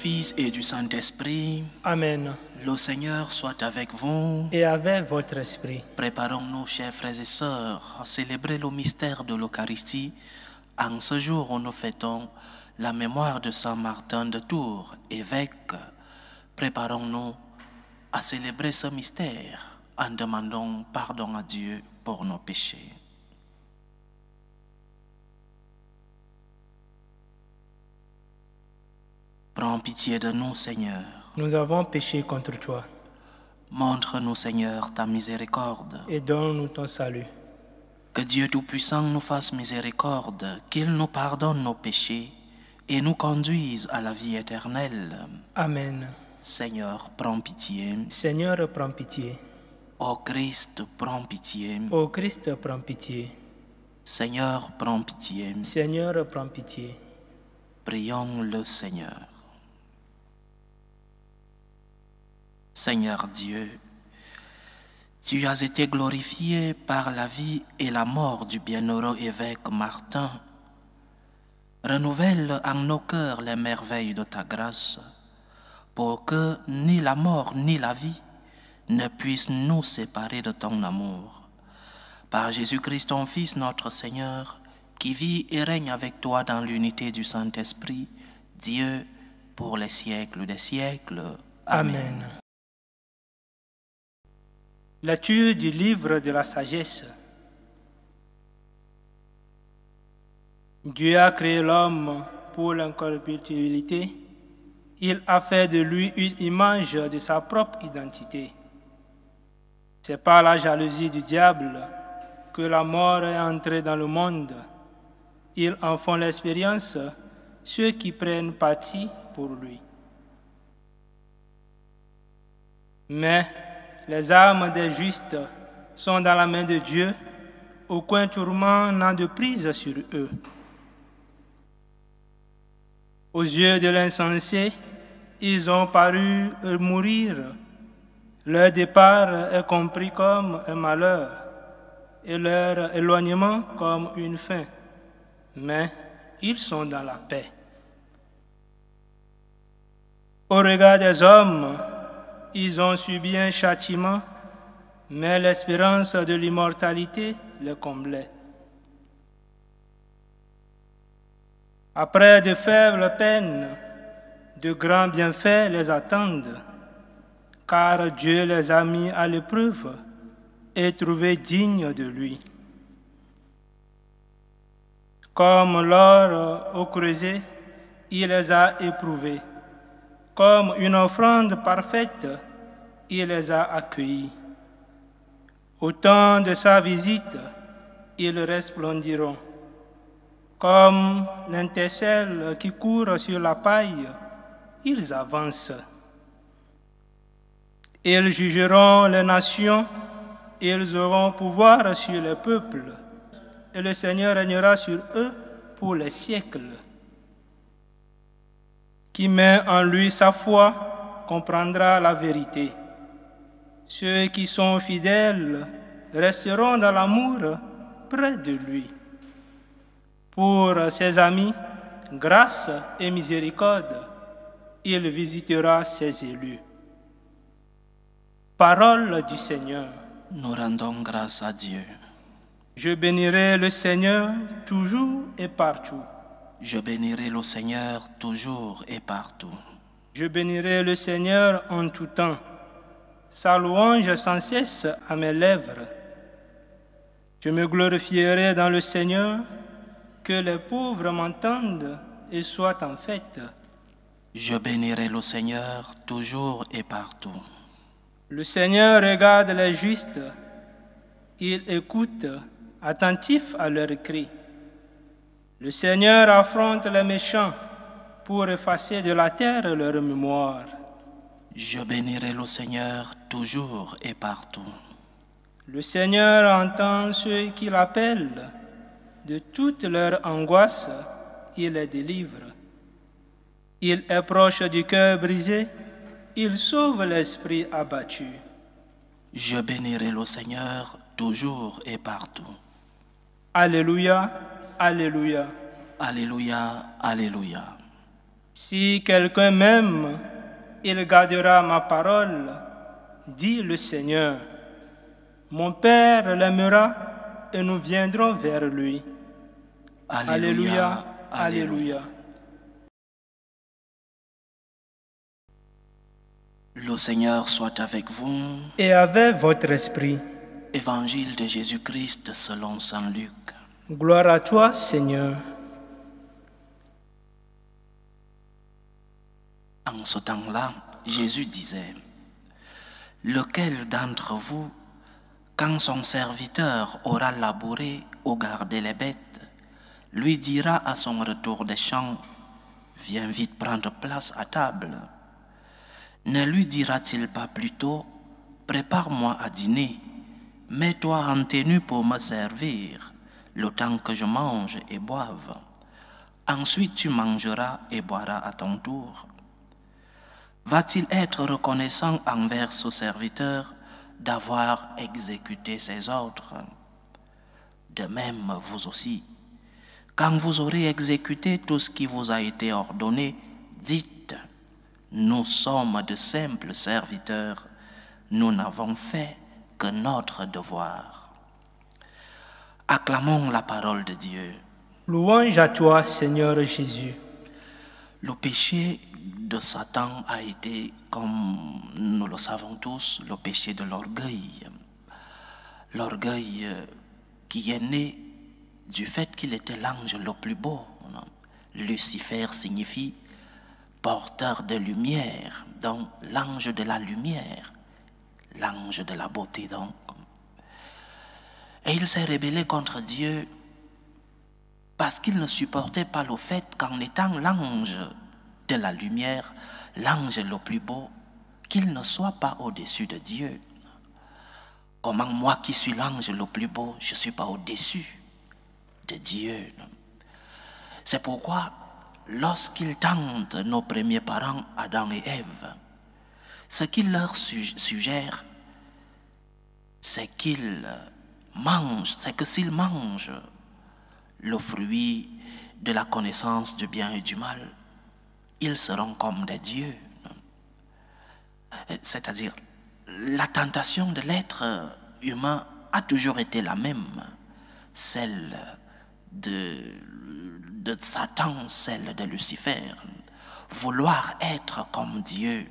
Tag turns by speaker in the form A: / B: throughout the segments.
A: Fils et du Saint-Esprit.
B: Amen.
A: Le Seigneur soit avec vous.
B: Et avec votre esprit.
A: Préparons-nous, chers frères et sœurs, à célébrer le mystère de l'Eucharistie en ce jour où nous fêtons la mémoire de Saint Martin de Tours, évêque. Préparons-nous à célébrer ce mystère en demandant pardon à Dieu pour nos péchés. Prends pitié de nous, Seigneur.
B: Nous avons péché contre toi.
A: Montre-nous, Seigneur, ta miséricorde.
B: Et donne-nous ton salut.
A: Que Dieu Tout-Puissant nous fasse miséricorde, qu'il nous pardonne nos péchés et nous conduise à la vie éternelle.
B: Amen.
A: Seigneur, prends pitié.
B: Seigneur, prends pitié.
A: Ô Christ, prends pitié.
B: Ô Christ, prends pitié.
A: Seigneur, prends pitié.
B: Seigneur, prends pitié.
A: Prions le Seigneur. Seigneur Dieu, tu as été glorifié par la vie et la mort du bienheureux évêque Martin. Renouvelle en nos cœurs les merveilles de ta grâce, pour que ni la mort ni la vie ne puissent nous séparer de ton amour. Par Jésus-Christ, ton Fils, notre Seigneur, qui vit et règne avec toi dans l'unité du Saint-Esprit, Dieu, pour les siècles des siècles. Amen.
B: Lecture du livre de la sagesse. Dieu a créé l'homme pour l'incorruptibilité. Il a fait de lui une image de sa propre identité. C'est par la jalousie du diable que la mort est entrée dans le monde. Ils en font l'expérience, ceux qui prennent parti pour lui. Mais les armes des justes sont dans la main de Dieu, aucun tourment n'a de prise sur eux. Aux yeux de l'insensé, ils ont paru mourir. Leur départ est compris comme un malheur et leur éloignement comme une fin. Mais ils sont dans la paix. Au regard des hommes, ils ont subi un châtiment, mais l'espérance de l'immortalité les comblait. Après de faibles peines, de grands bienfaits les attendent, car Dieu les a mis à l'épreuve et trouvés dignes de lui. Comme l'or au creuset, il les a éprouvés. Comme une offrande parfaite, il les a accueillis. Au temps de sa visite, ils resplendiront. Comme l'intercelle qui court sur la paille, ils avancent. Ils jugeront les nations, ils auront pouvoir sur les peuples, et le Seigneur régnera sur eux pour les siècles. Qui met en lui sa foi comprendra la vérité. Ceux qui sont fidèles resteront dans l'amour près de lui. Pour ses amis, grâce et miséricorde, il visitera ses élus. Parole du Seigneur.
A: Nous rendons grâce à Dieu.
B: Je bénirai le Seigneur toujours et partout.
A: Je bénirai le Seigneur toujours et partout.
B: Je bénirai le Seigneur en tout temps. Sa louange sans cesse à mes lèvres. Je me glorifierai dans le Seigneur, que les pauvres m'entendent et soient en fête.
A: Je bénirai le Seigneur toujours et partout.
B: Le Seigneur regarde les justes. Il écoute, attentif à leurs cris. Le Seigneur affronte les méchants pour effacer de la terre leur mémoire.
A: Je bénirai le Seigneur toujours et partout.
B: Le Seigneur entend ceux qui l'appellent. De toute leur angoisse, il les délivre. Il est proche du cœur brisé. Il sauve l'esprit abattu.
A: Je bénirai le Seigneur toujours et partout.
B: Alléluia, Alléluia.
A: Alléluia, Alléluia.
B: Si quelqu'un m'aime, il gardera ma parole, dit le Seigneur. Mon Père l'aimera et nous viendrons vers lui. Alléluia, alléluia.
A: Le Seigneur soit avec vous.
B: Et avec votre esprit.
A: Évangile de Jésus-Christ selon saint Luc.
B: Gloire à toi, Seigneur.
A: En ce temps-là, Jésus disait, « Lequel d'entre vous, quand son serviteur aura labouré ou gardé les bêtes, lui dira à son retour des champs, « Viens vite prendre place à table » ne lui dira-t-il pas plutôt, « Prépare-moi à dîner, mets-toi en tenue pour me servir, le temps que je mange et boive. Ensuite tu mangeras et boiras à ton tour. » Va-t-il être reconnaissant envers ce serviteur d'avoir exécuté ses ordres? De même, vous aussi, quand vous aurez exécuté tout ce qui vous a été ordonné, dites, nous sommes de simples serviteurs, nous n'avons fait que notre devoir. Acclamons la parole de Dieu.
B: Louange à toi, Seigneur Jésus.
A: Le péché de Satan a été, comme nous le savons tous, le péché de l'orgueil. L'orgueil qui est né du fait qu'il était l'ange le plus beau. Lucifer signifie porteur de lumière, donc l'ange de la lumière, l'ange de la beauté donc. Et il s'est rebellé contre Dieu parce qu'il ne supportait pas le fait qu'en étant l'ange de la lumière, l'ange le plus beau, qu'il ne soit pas au-dessus de Dieu. Comment moi qui suis l'ange le plus beau, je ne suis pas au-dessus de Dieu? C'est pourquoi lorsqu'ils tentent nos premiers parents, Adam et Ève, ce qu'il leur suggère, c'est qu'ils mangent, c'est que s'ils mangent le fruit de la connaissance du bien et du mal, ils seront comme des dieux. C'est-à-dire, la tentation de l'être humain a toujours été la même, celle de Satan, celle de Lucifer, vouloir être comme Dieu,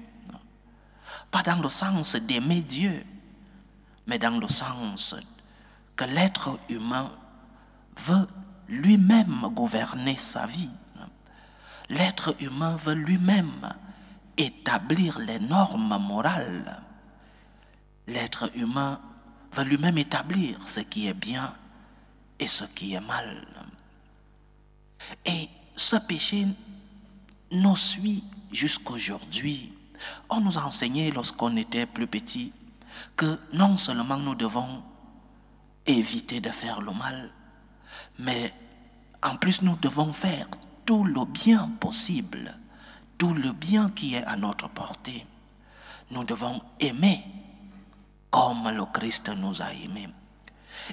A: pas dans le sens d'aimer Dieu, mais dans le sens que l'être humain veut lui-même gouverner sa vie. L'être humain veut lui-même établir les normes morales. L'être humain veut lui-même établir ce qui est bien et ce qui est mal. Et ce péché nous suit jusqu'aujourd'hui. On nous a enseigné lorsqu'on était plus petit que non seulement nous devons éviter de faire le mal, mais en plus nous devons faire tout le bien possible, tout le bien qui est à notre portée. Nous devons aimer comme le Christ nous a aimés.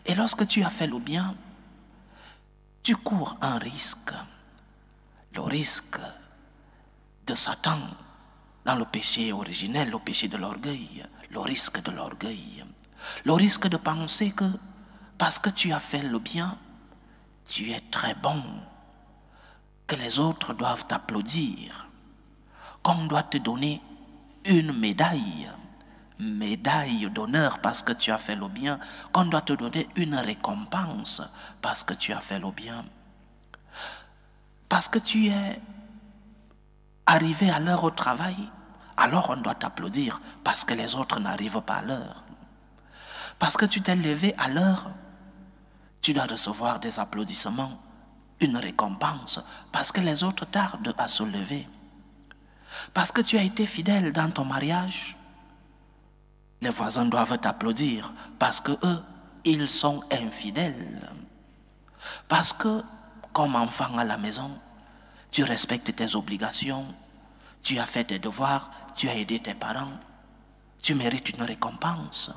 A: Et lorsque tu as fait le bien, tu cours un risque, le risque de Satan dans le péché originel, le péché de l'orgueil, le risque de l'orgueil, le risque de penser que parce que tu as fait le bien, tu es très bon, que les autres doivent t'applaudir, qu'on doit te donner une médaille d'honneur parce que tu as fait le bien, qu'on doit te donner une récompense parce que tu as fait le bien. Parce que tu es arrivé à l'heure au travail, alors on doit t'applaudir parce que les autres n'arrivent pas à l'heure. Parce que tu t'es levé à l'heure, tu dois recevoir des applaudissements, une récompense, parce que les autres tardent à se lever. Parce que tu as été fidèle dans ton mariage, les voisins doivent t'applaudir parce que eux, ils sont infidèles. Parce que, comme enfant à la maison, tu respectes tes obligations, tu as fait tes devoirs, tu as aidé tes parents, tu mérites une récompense.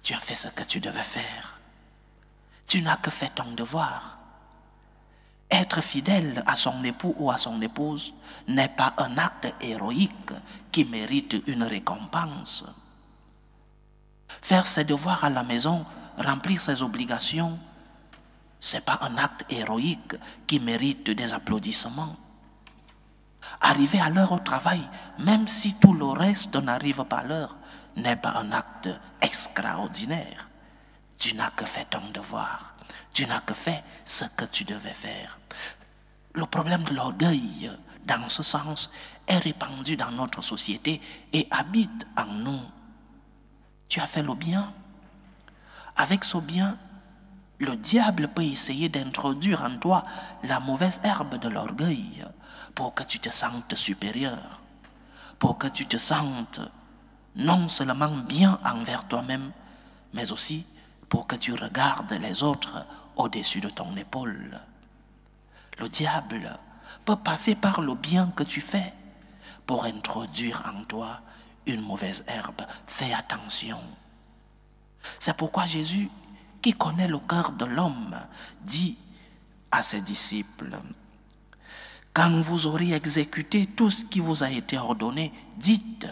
A: Tu as fait ce que tu devais faire. Tu n'as que fait ton devoir. Être fidèle à son époux ou à son épouse n'est pas un acte héroïque qui mérite une récompense. Faire ses devoirs à la maison, remplir ses obligations, ce n'est pas un acte héroïque qui mérite des applaudissements. Arriver à l'heure au travail, même si tout le reste n'arrive pas à l'heure, n'est pas un acte extraordinaire. Tu n'as que fait ton devoir. Tu n'as que fait ce que tu devais faire. Le problème de l'orgueil, dans ce sens, est répandu dans notre société et habite en nous. Tu as fait le bien. Avec ce bien, le diable peut essayer d'introduire en toi la mauvaise herbe de l'orgueil pour que tu te sentes supérieur, pour que tu te sentes non seulement bien envers toi-même, mais aussi pour que tu regardes les autres au-dessus de ton épaule. Le diable peut passer par le bien que tu fais pour introduire en toi une mauvaise herbe. Fais attention. C'est pourquoi Jésus, qui connaît le cœur de l'homme, dit à ses disciples, « Quand vous aurez exécuté tout ce qui vous a été ordonné, dites,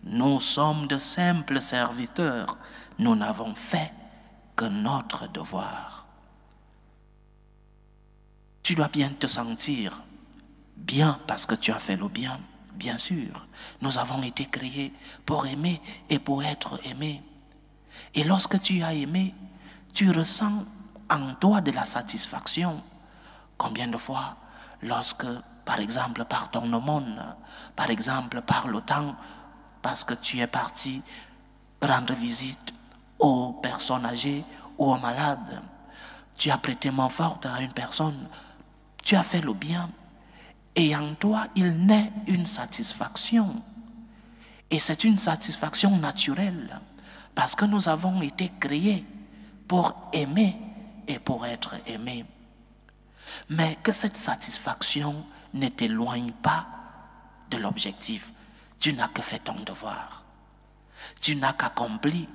A: nous sommes de simples serviteurs, nous n'avons fait que notre devoir. » Tu dois bien te sentir bien parce que tu as fait le bien. Bien sûr, nous avons été créés pour aimer et pour être aimés. Et lorsque tu as aimé, tu ressens en toi de la satisfaction. Combien de fois, lorsque, par exemple, par ton aumône, par exemple, par le temps, parce que tu es parti rendre visite aux personnes âgées ou aux malades, tu as prêté main forte à une personne, tu as fait le bien, et en toi, il naît une satisfaction. Et c'est une satisfaction naturelle, parce que nous avons été créés pour aimer et pour être aimés. Mais que cette satisfaction ne t'éloigne pas de l'objectif. Tu n'as que fait ton devoir. Tu n'as qu'accompli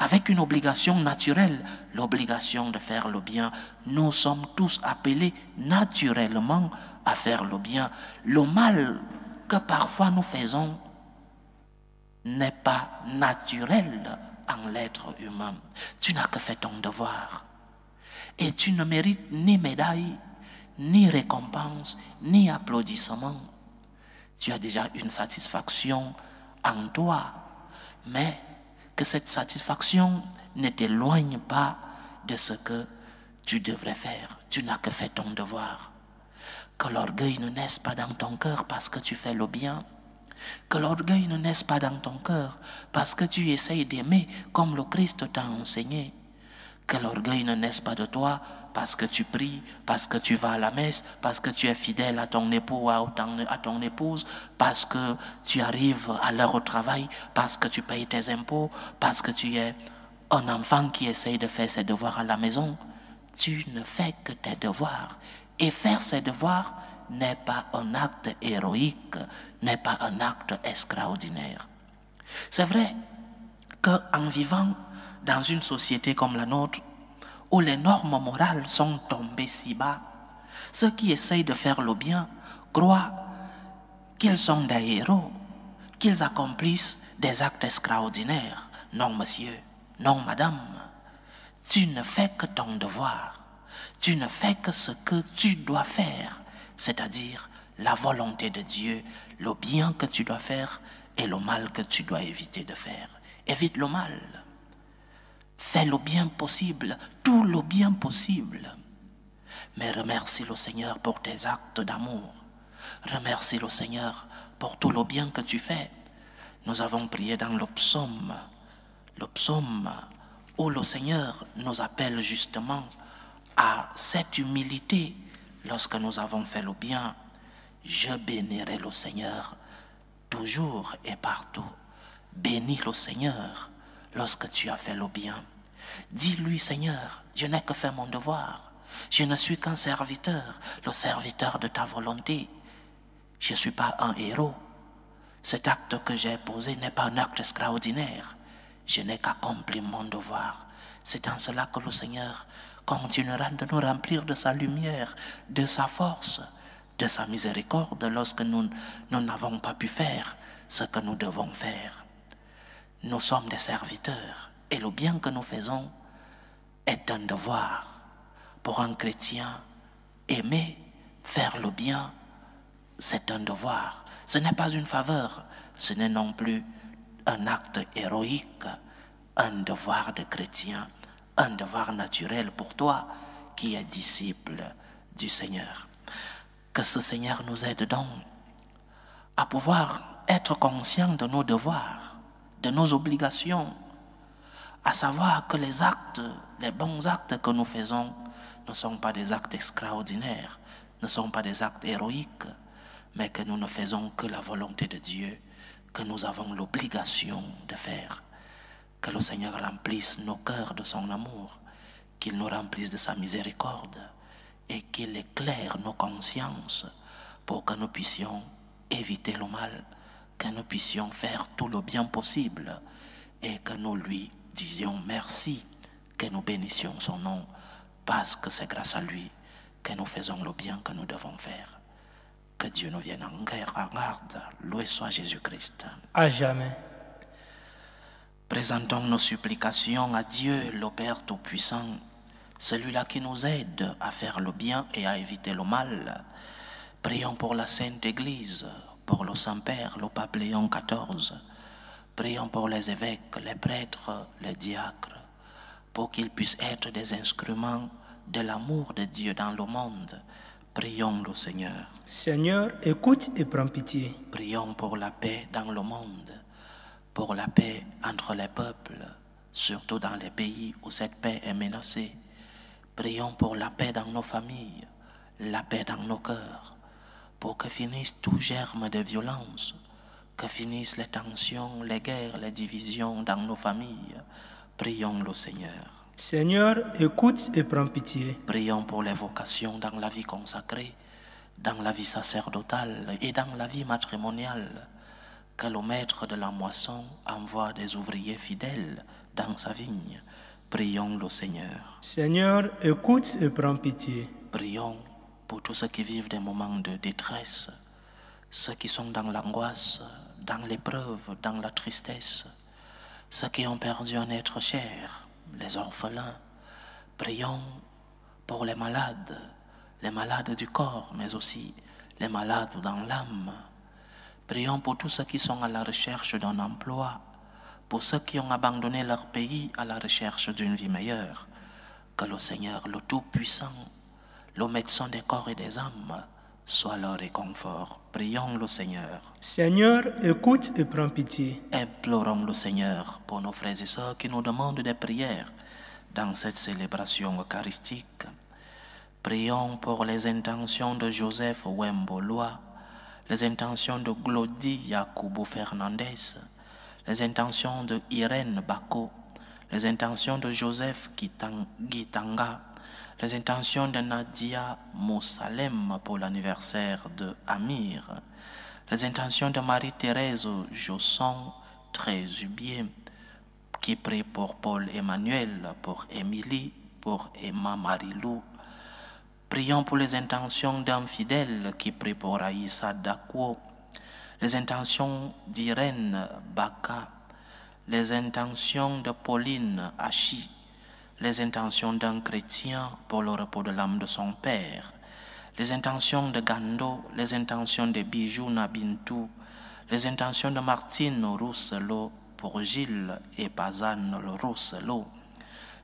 A: avec une obligation naturelle, l'obligation de faire le bien. Nous sommes tous appelés naturellement à faire le bien. Le mal que parfois nous faisons n'est pas naturel en l'être humain. Tu n'as que fait ton devoir. Et tu ne mérites ni médaille, ni récompense, ni applaudissement. Tu as déjà une satisfaction en toi, mais que cette satisfaction ne t'éloigne pas de ce que tu devrais faire. Tu n'as que fait ton devoir. Que l'orgueil ne naisse pas dans ton cœur parce que tu fais le bien. Que l'orgueil ne naisse pas dans ton cœur parce que tu essayes d'aimer comme le Christ t'a enseigné. Que l'orgueil ne naisse pas de toi parce que tu pries, parce que tu vas à la messe, parce que tu es fidèle à ton époux ou à ton épouse, parce que tu arrives à l'heure au travail, parce que tu payes tes impôts, parce que tu es un enfant qui essaye de faire ses devoirs à la maison. Tu ne fais que tes devoirs. Et faire ses devoirs n'est pas un acte héroïque, n'est pas un acte extraordinaire. C'est vrai qu'en vivant dans une société comme la nôtre, où les normes morales sont tombées si bas, ceux qui essayent de faire le bien croient qu'ils sont des héros, qu'ils accomplissent des actes extraordinaires. Non, monsieur, non, madame, tu ne fais que ton devoir. Tu ne fais que ce que tu dois faire, c'est-à-dire la volonté de Dieu, le bien que tu dois faire et le mal que tu dois éviter de faire. Évite le mal. Fais le bien possible, tout le bien possible. Mais remercie le Seigneur pour tes actes d'amour. Remercie le Seigneur pour tout le bien que tu fais. Nous avons prié dans le psaume où le Seigneur nous appelle justement à cette humilité lorsque nous avons fait le bien. Je bénirai le Seigneur toujours et partout. Bénis le Seigneur lorsque tu as fait le bien. Dis-lui, Seigneur, je n'ai que fait mon devoir. Je ne suis qu'un serviteur, le serviteur de ta volonté. Je ne suis pas un héros. Cet acte que j'ai posé n'est pas un acte extraordinaire. Je n'ai qu'accompli mon devoir. C'est en cela que le Seigneur continuera de nous remplir de sa lumière, de sa force, de sa miséricorde lorsque nous n'avons pas pu faire ce que nous devons faire. Nous sommes des serviteurs et le bien que nous faisons est un devoir. Pour un chrétien, aimer, faire le bien, c'est un devoir. Ce n'est pas une faveur, ce n'est non plus un acte héroïque, un devoir de chrétien, un devoir naturel pour toi qui es disciple du Seigneur. Que ce Seigneur nous aide donc à pouvoir être conscients de nos devoirs, de nos obligations, à savoir que les actes, les bons actes que nous faisons ne sont pas des actes extraordinaires, ne sont pas des actes héroïques, mais que nous ne faisons que la volonté de Dieu, que nous avons l'obligation de faire. Que le Seigneur remplisse nos cœurs de son amour, qu'il nous remplisse de sa miséricorde et qu'il éclaire nos consciences pour que nous puissions éviter le mal, que nous puissions faire tout le bien possible et que nous lui disions merci, que nous bénissions son nom parce que c'est grâce à lui que nous faisons le bien que nous devons faire. Que Dieu nous vienne en garde. Loué soit Jésus-Christ.
B: À jamais.
A: Présentons nos supplications à Dieu, le Père Tout-Puissant, celui-là qui nous aide à faire le bien et à éviter le mal. Prions pour la Sainte Église, pour le Saint-Père, le Pape Léon XIV. Prions pour les évêques, les prêtres, les diacres, pour qu'ils puissent être des instruments de l'amour de Dieu dans le monde. Prions le Seigneur.
B: Seigneur, écoute et prends pitié.
A: Prions pour la paix dans le monde, pour la paix entre les peuples, surtout dans les pays où cette paix est menacée. Prions pour la paix dans nos familles, la paix dans nos cœurs, pour que finisse tout germe de violence, que finissent les tensions, les guerres, les divisions dans nos familles. Prions le Seigneur.
B: Seigneur, écoute et prends pitié.
A: Prions pour les vocations dans la vie consacrée, dans la vie sacerdotale et dans la vie matrimoniale. Que le maître de la moisson envoie des ouvriers fidèles dans sa vigne. Prions le Seigneur.
B: Seigneur, écoute et prends pitié.
A: Prions pour tous ceux qui vivent des moments de détresse, ceux qui sont dans l'angoisse, dans l'épreuve, dans la tristesse, ceux qui ont perdu un être cher, les orphelins. Prions pour les malades du corps, mais aussi les malades dans l'âme. Prions pour tous ceux qui sont à la recherche d'un emploi, pour ceux qui ont abandonné leur pays à la recherche d'une vie meilleure. Que le Seigneur, le Tout-Puissant, le médecin des corps et des âmes, soit leur réconfort. Prions le Seigneur.
B: Seigneur, écoute et prends pitié.
A: Implorons le Seigneur pour nos frères et sœurs qui nous demandent des prières dans cette célébration eucharistique. Prions pour les intentions de Joseph Wemboloa, les intentions de Glody Yakubu Fernandez, les intentions de Irène Bako, les intentions de Joseph Gitanga, les intentions de Nadia Moussalem pour l'anniversaire de Amir, les intentions de Marie-Thérèse Josson Trésubier, qui prie pour Paul Emmanuel, pour Émilie, pour Emma Marilou. Prions pour les intentions d'un fidèle qui prie pour Aïssa Dakwo, les intentions d'Irène Baka, les intentions de Pauline Hachi, les intentions d'un chrétien pour le repos de l'âme de son père, les intentions de Gando, les intentions de Bijou Nabintou, les intentions de Martine Rousselot pour Gilles et Pazanne Rousselot,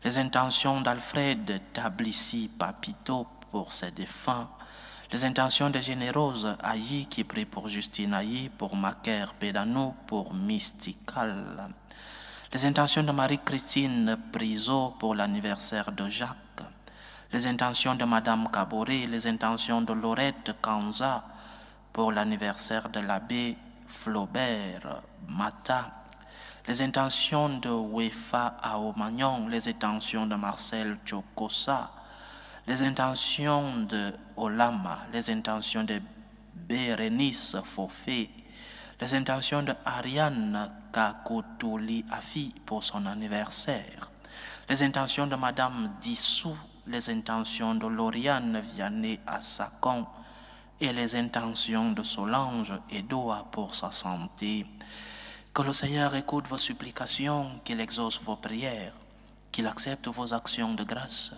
A: les intentions d'Alfred Tablici Papito pour ses défunts, les intentions de Générose Ayi qui prie pour Justine Ayi, pour Macaire Pédano, pour Mystical, les intentions de Marie-Christine Priso pour l'anniversaire de Jacques, les intentions de Madame Caboret, les intentions de Laurette Kanza pour l'anniversaire de l'abbé Flaubert Mata, les intentions de Wefa Aomagnon, les intentions de Marcel Chokosa, les intentions de Olama, les intentions de Bérénice Fofé, les intentions de Ariane Kakotuli Afi pour son anniversaire, les intentions de Madame Dissou les intentions de Lauriane Vianney à Sacon et les intentions de Solange et Doha pour sa santé. Que le Seigneur écoute vos supplications, qu'il exauce vos prières, qu'il accepte vos actions de grâce,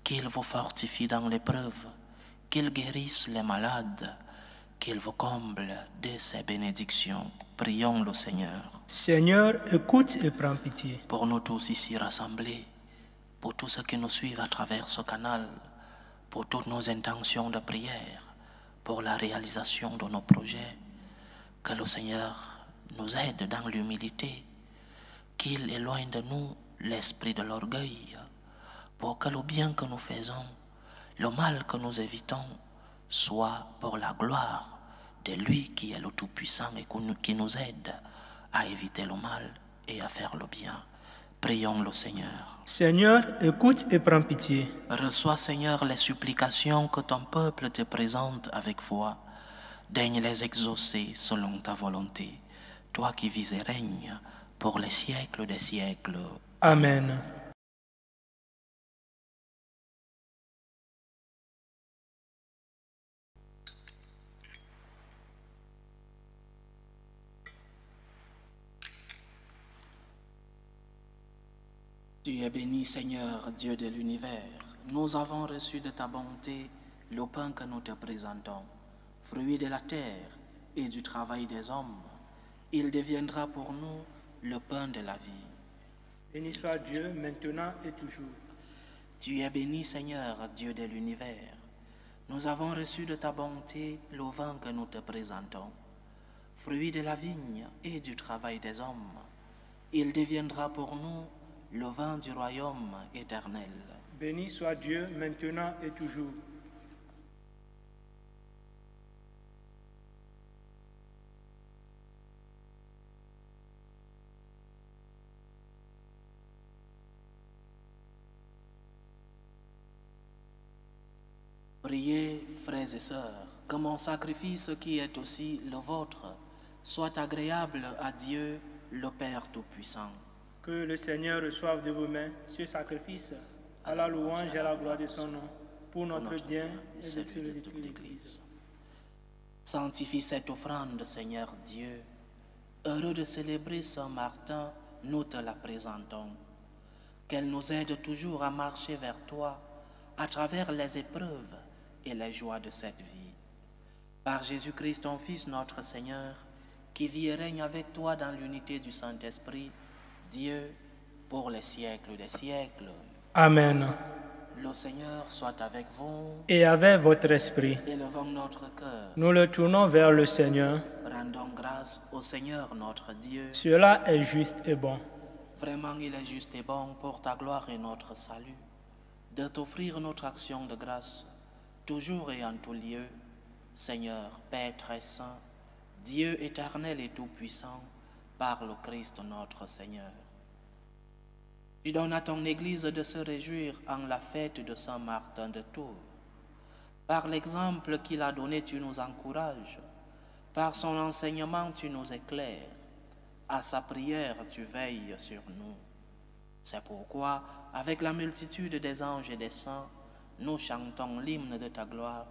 A: qu'il vous fortifie dans l'épreuve, qu'il guérisse les malades, qu'il vous comble de ses bénédictions. Prions le Seigneur.
B: Seigneur, écoute et prends pitié.
A: Pour nous tous ici rassemblés, pour tous ceux qui nous suivent à travers ce canal, pour toutes nos intentions de prière, pour la réalisation de nos projets, que le Seigneur nous aide dans l'humilité, qu'il éloigne de nous l'esprit de l'orgueil, pour que le bien que nous faisons, le mal que nous évitons, soit pour la gloire de lui qui est le Tout-Puissant et qui nous aide à éviter le mal et à faire le bien. Prions le Seigneur.
B: Seigneur, écoute et prends pitié.
A: Reçois, Seigneur, les supplications que ton peuple te présente avec foi. Daigne les exaucer selon ta volonté, toi qui vis et règnes pour les siècles des siècles.
B: Amen.
A: Tu es béni, Seigneur, Dieu de l'univers. Nous avons reçu de ta bonté le pain que nous te présentons, fruit de la terre et du travail des hommes. Il deviendra pour nous le pain de la vie.
B: Béni soit Dieu, maintenant et toujours.
A: Tu es béni, Seigneur, Dieu de l'univers. Nous avons reçu de ta bonté le vin que nous te présentons, fruit de la vigne et du travail des hommes. Il deviendra pour nous le vin du royaume éternel.
B: Béni soit Dieu, maintenant et toujours.
A: Priez, frères et sœurs, que mon sacrifice qui est aussi le vôtre soit agréable à Dieu, le Père Tout-Puissant.
B: Que le Seigneur reçoive de vos mains ce sacrifice à la louange et à la gloire de son nom, pour notre bien et celui de toute l'Église.
A: Sanctifie cette offrande, Seigneur Dieu. Heureux de célébrer Saint Martin, nous te la présentons. Qu'elle nous aide toujours à marcher vers toi à travers les épreuves et les joies de cette vie. Par Jésus-Christ, ton Fils, notre Seigneur, qui vit et règne avec toi dans l'unité du Saint-Esprit, Dieu, pour les siècles des siècles.
B: Amen.
A: Le Seigneur soit avec vous.
B: Et avec votre esprit.
A: Élevons notre cœur.
B: Nous le tournons vers le Seigneur.
A: Rendons grâce au Seigneur notre Dieu.
B: Cela est juste et bon.
A: Vraiment, il est juste et bon pour ta gloire et notre salut, de t'offrir notre action de grâce, toujours et en tout lieu, Seigneur, Père très saint, Dieu éternel et tout-puissant, par le Christ notre Seigneur. Tu donnes à ton Église de se réjouir en la fête de Saint Martin de Tours. Par l'exemple qu'il a donné, tu nous encourages. Par son enseignement, tu nous éclaires. À sa prière, tu veilles sur nous. C'est pourquoi, avec la multitude des anges et des saints, nous chantons l'hymne de ta gloire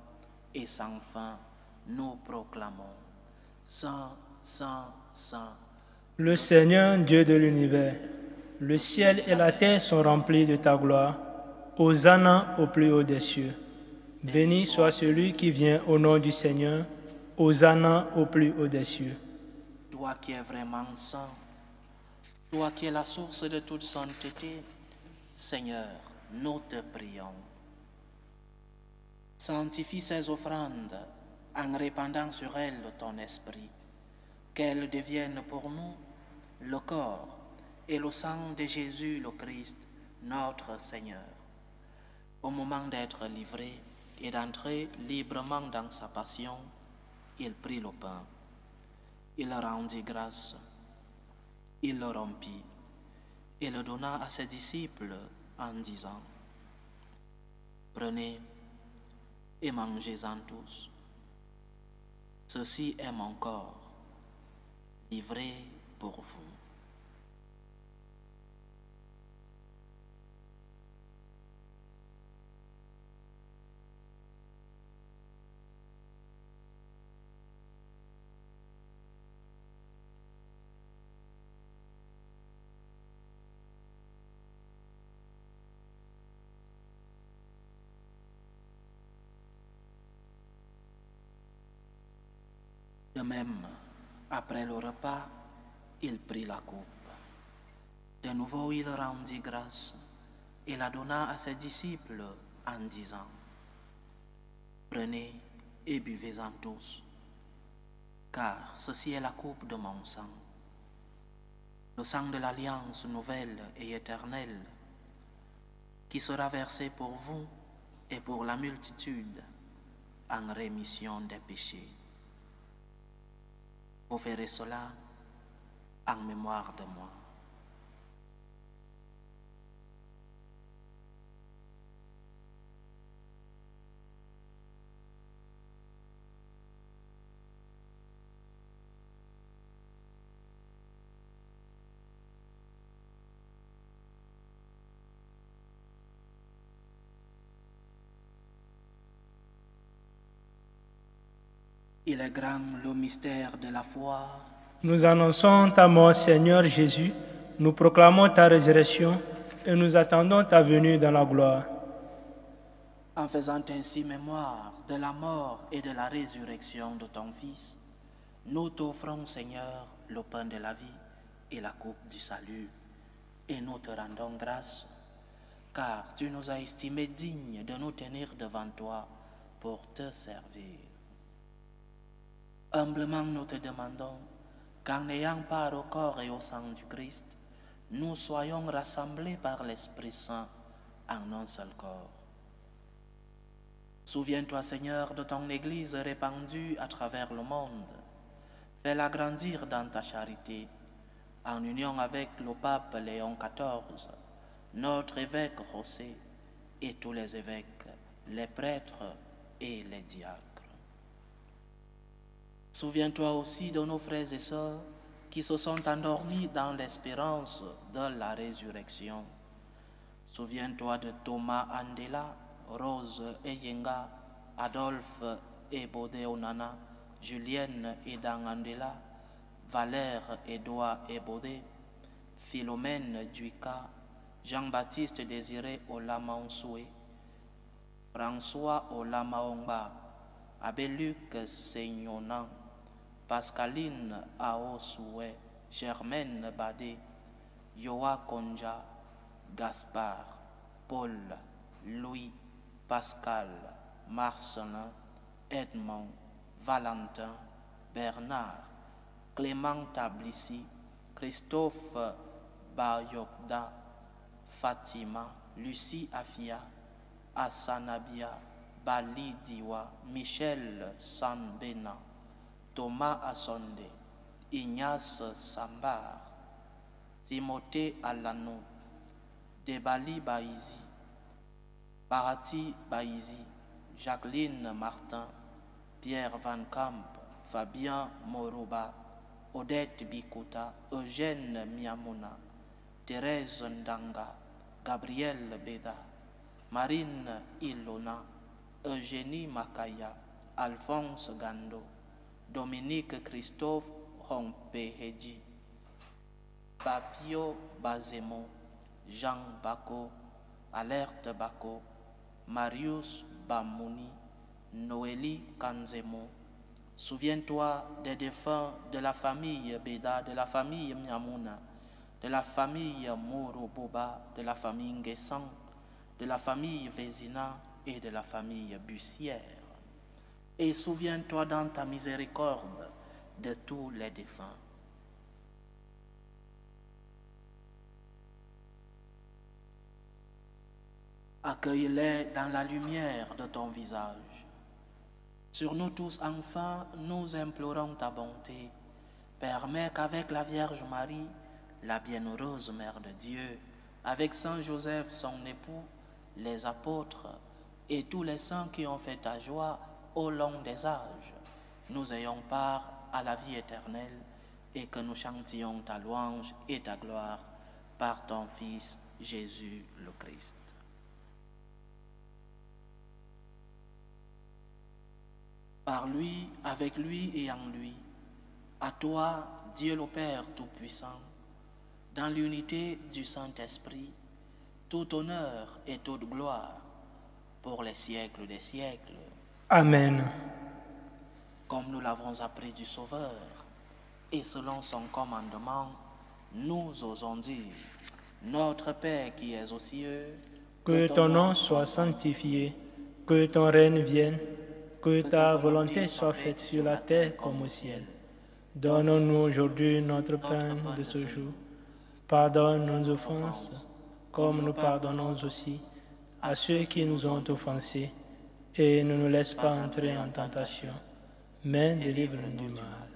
A: et sans fin, nous proclamons Saint, Saint, Saint.
B: Le Seigneur, Dieu de l'univers, le ciel et la terre sont remplis de ta gloire. Hosanna au plus haut des cieux. Béni soit celui qui vient au nom du Seigneur. Hosanna au plus haut des cieux.
A: Toi qui es vraiment saint, toi qui es la source de toute sainteté, Seigneur, nous te prions. Sanctifie ces offrandes en répandant sur elles ton esprit, qu'elles deviennent pour nous le corps et le sang de Jésus le Christ, notre Seigneur. Au moment d'être livré et d'entrer librement dans sa passion, il prit le pain, il rendit grâce, il le rompit et le donna à ses disciples en disant « Prenez et mangez-en tous. Ceci est mon corps, livré pour vous. » De même, après le repas, il prit la coupe. De nouveau, il rendit grâce et la donna à ses disciples en disant, « Prenez et buvez-en tous, car ceci est la coupe de mon sang, le sang de l'alliance nouvelle et éternelle, qui sera versé pour vous et pour la multitude en rémission des péchés. Vous ferez cela en mémoire de moi. » Il est grand le mystère de la foi.
B: Nous annonçons ta mort, Seigneur Jésus. Nous proclamons ta résurrection et nous attendons ta venue dans la gloire.
A: En faisant ainsi mémoire de la mort et de la résurrection de ton Fils, nous t'offrons, Seigneur, le pain de la vie et la coupe du salut, et nous te rendons grâce, car tu nous as estimés dignes de nous tenir devant toi pour te servir. Humblement nous te demandons qu'en ayant part au corps et au sang du Christ, nous soyons rassemblés par l'Esprit Saint en un seul corps. Souviens-toi, Seigneur, de ton Église répandue à travers le monde. Fais-la grandir dans ta charité, en union avec le pape Léon XIV, notre évêque José et tous les évêques, les prêtres et les diacres. Souviens-toi aussi de nos frères et sœurs qui se sont endormis dans l'espérance de la résurrection. Souviens-toi de Thomas Andela, Rose Eyenga, Adolphe Ebode Onana, Julienne Edan Andela, Valère Edouard Ebode, Philomène Duika, Jean-Baptiste Désiré Olamansoué, François Olamaongba, Abeluc Seignonan, Pascaline Aosoué, Germaine Badé, Yoa Konja, Gaspard, Paul, Louis, Pascal, Marcelin, Edmond, Valentin, Bernard, Clément Tablici, Christophe Bayokda, Fatima, Lucie Afia, Assanabia, Bali Diwa, Michel Sanbena, Thomas Assonde, Ignace Sambar, Timothée Alano, Debali Baïzi, Barati Baïzi, Jacqueline Martin, Pierre Van Camp, Fabien Moroba, Odette Bikuta, Eugène Miamona, Thérèse Ndanga, Gabrielle Beda, Marine Ilona, Eugénie Makaya, Alphonse Gando, Dominique Christophe Rompeheji, Papio Bazemo, Jean Bako, Alerte Bako, Marius Bamouni, Noélie Kanzemo. Souviens-toi des défunts de la famille Beda, de la famille Miamuna, de la famille Moro Boba, de la famille Nguessan, de la famille Vézina et de la famille Bussière. Et souviens-toi dans ta miséricorde de tous les défunts. Accueille-les dans la lumière de ton visage. Sur nous tous, enfin, nous implorons ta bonté. Permets qu'avec la Vierge Marie, la bienheureuse Mère de Dieu, avec Saint Joseph, son époux, les apôtres et tous les saints qui ont fait ta joie au long des âges, nous ayons part à la vie éternelle et que nous chantions ta louange et ta gloire par ton Fils Jésus le Christ. Par lui, avec lui et en lui, à toi, Dieu le Père Tout-Puissant, dans l'unité du Saint-Esprit, tout honneur et toute gloire pour les siècles des siècles.
B: Amen.
A: comme nous l'avons appris du Sauveur, et selon son commandement, nous osons dire, Notre Père qui es aux cieux,
B: que ton nom soit sanctifié, que ton règne vienne, que ta volonté soit faite sur la terre comme au ciel. Donne-nous aujourd'hui notre pain de ce jour. Pardonne nos offenses, comme nous pardonnons aussi à ceux qui nous ont offensés, et ne nous laisse pas entrer en tentation, mais délivre-nous du mal.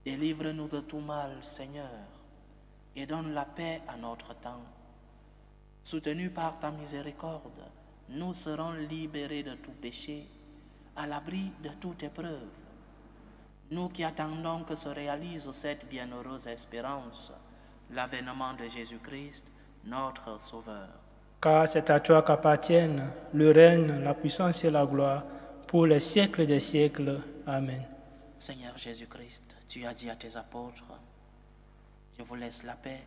A: Délivre-nous de tout mal, Seigneur, et donne la paix à notre temps. Soutenus par ta miséricorde, nous serons libérés de tout péché, à l'abri de toute épreuve. Nous qui attendons que se réalise cette bienheureuse espérance, l'avènement de Jésus-Christ, notre Sauveur.
B: Car c'est à toi qu'appartiennent le règne, la puissance et la gloire pour les siècles des siècles. Amen.
A: Seigneur Jésus-Christ, tu as dit à tes apôtres, je vous laisse la paix,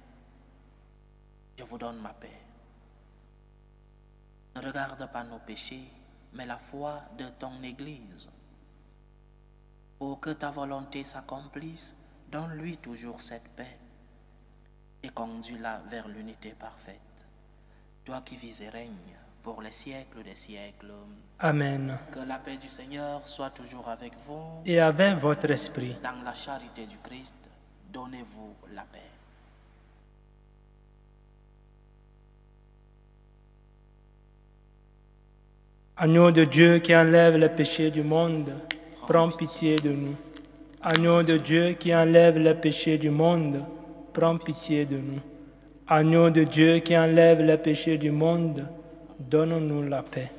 A: je vous donne ma paix. Ne regarde pas nos péchés, mais la foi de ton Église. Pour que ta volonté s'accomplisse, donne-lui toujours cette paix et conduis-la vers l'unité parfaite. Toi qui vis et règnes pour les siècles des siècles.
B: Amen.
A: Que la paix du Seigneur soit toujours avec vous.
B: Et avec votre esprit.
A: Dans la charité du Christ, donnez-vous la paix.
B: Agneau de Dieu qui enlève les péchés du monde, prends pitié de nous. Agneau de Dieu qui enlève les péchés du monde, prends pitié de nous. Agneau de Dieu qui enlève les péchés du monde, donne-nous la paix.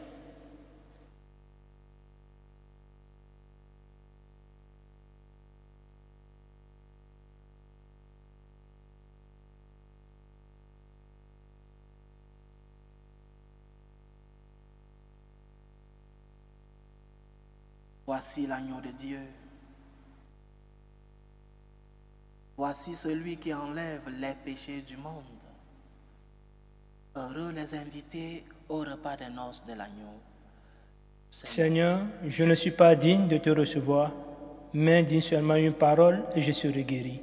A: Voici l'agneau de Dieu. Voici celui qui enlève les péchés du monde. Heureux les invités au repas des noces de l'agneau.
B: Seigneur, je ne suis pas digne de te recevoir, mais dis seulement une parole et je serai guéri.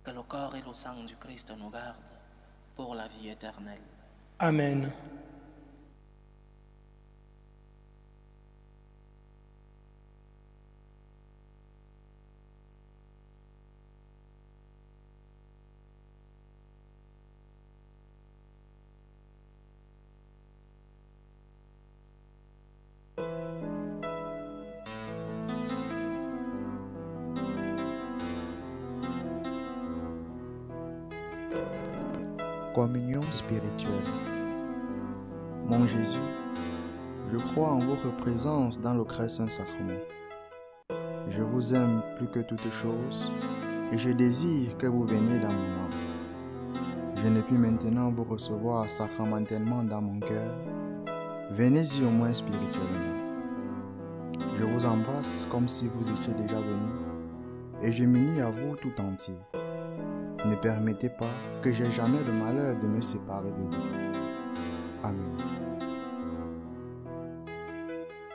A: Que le corps et le sang du Christ nous gardent pour la vie éternelle.
B: Amen.
C: Communion spirituelle. Mon Jésus, je crois en votre présence dans le très saint sacrement. Je vous aime plus que toute chose et je désire que vous veniez dans mon âme. Je ne puis maintenant vous recevoir sacramentellement dans mon cœur. Venez-y au moins spirituellement. Je vous embrasse comme si vous étiez déjà venu et je m'unis à vous tout entier. Ne permettez pas que j'aie jamais le malheur de me séparer de vous. Amen.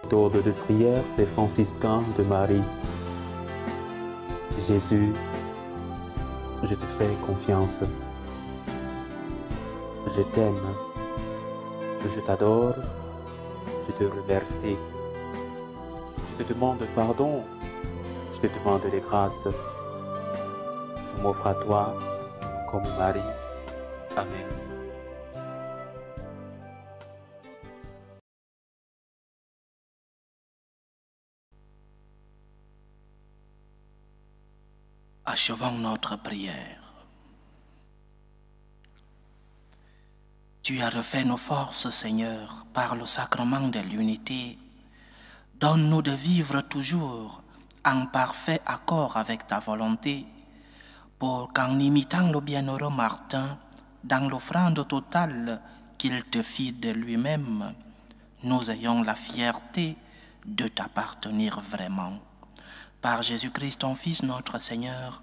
D: Méthode de prière des franciscains de Marie. Jésus, je te fais confiance. Je t'aime. Je t'adore. Je te remercie. Je te demande pardon. Je te demande les grâces. Je m'offre à toi comme Marie. Amen.
A: Achevons notre prière. Tu as refait nos forces, Seigneur, par le sacrement de l'unité. Donne-nous de vivre toujours en parfait accord avec ta volonté, pour qu'en imitant le bienheureux Martin, dans l'offrande totale qu'il te fit de lui-même, nous ayons la fierté de t'appartenir vraiment. Par Jésus-Christ, ton Fils, notre Seigneur,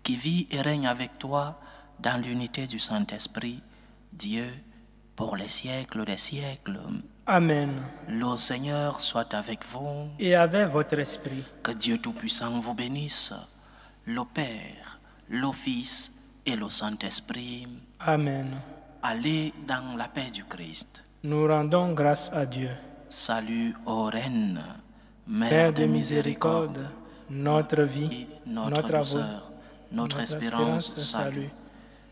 A: qui vit et règne avec toi dans l'unité du Saint-Esprit, Dieu, pour les siècles des siècles.
B: Amen.
A: Le Seigneur soit avec vous.
B: Et avec votre esprit.
A: Que Dieu Tout-Puissant vous bénisse, le Père, le Fils et le Saint-Esprit.
B: Amen.
A: Allez dans la paix du Christ.
B: Nous rendons grâce à Dieu.
A: Salut ô Reine,
B: Mère de miséricorde, notre vie,
A: notre douceur, notre espérance, salut.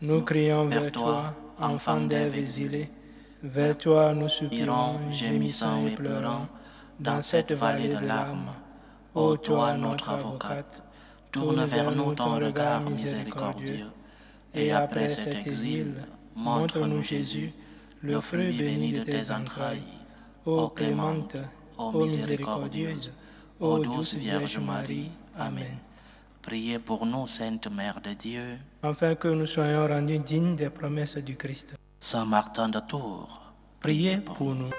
B: Nous crions vers toi, enfant d'Ève exilé. Vers toi nous soupirons, gémissant et pleurant, dans cette vallée de larmes. Ô toi, notre avocate, tourne vers nous ton regard miséricordieux. Et après cet exil, montre-nous Jésus, le fruit béni de tes entrailles. Ô clémente, ô miséricordieuse, ô douce Vierge Marie. Amen.
A: Priez pour nous, Sainte Mère de Dieu,
B: Afin que nous soyons rendus dignes des promesses du Christ.
A: Saint Martin de Tours,
B: Priez pour nous.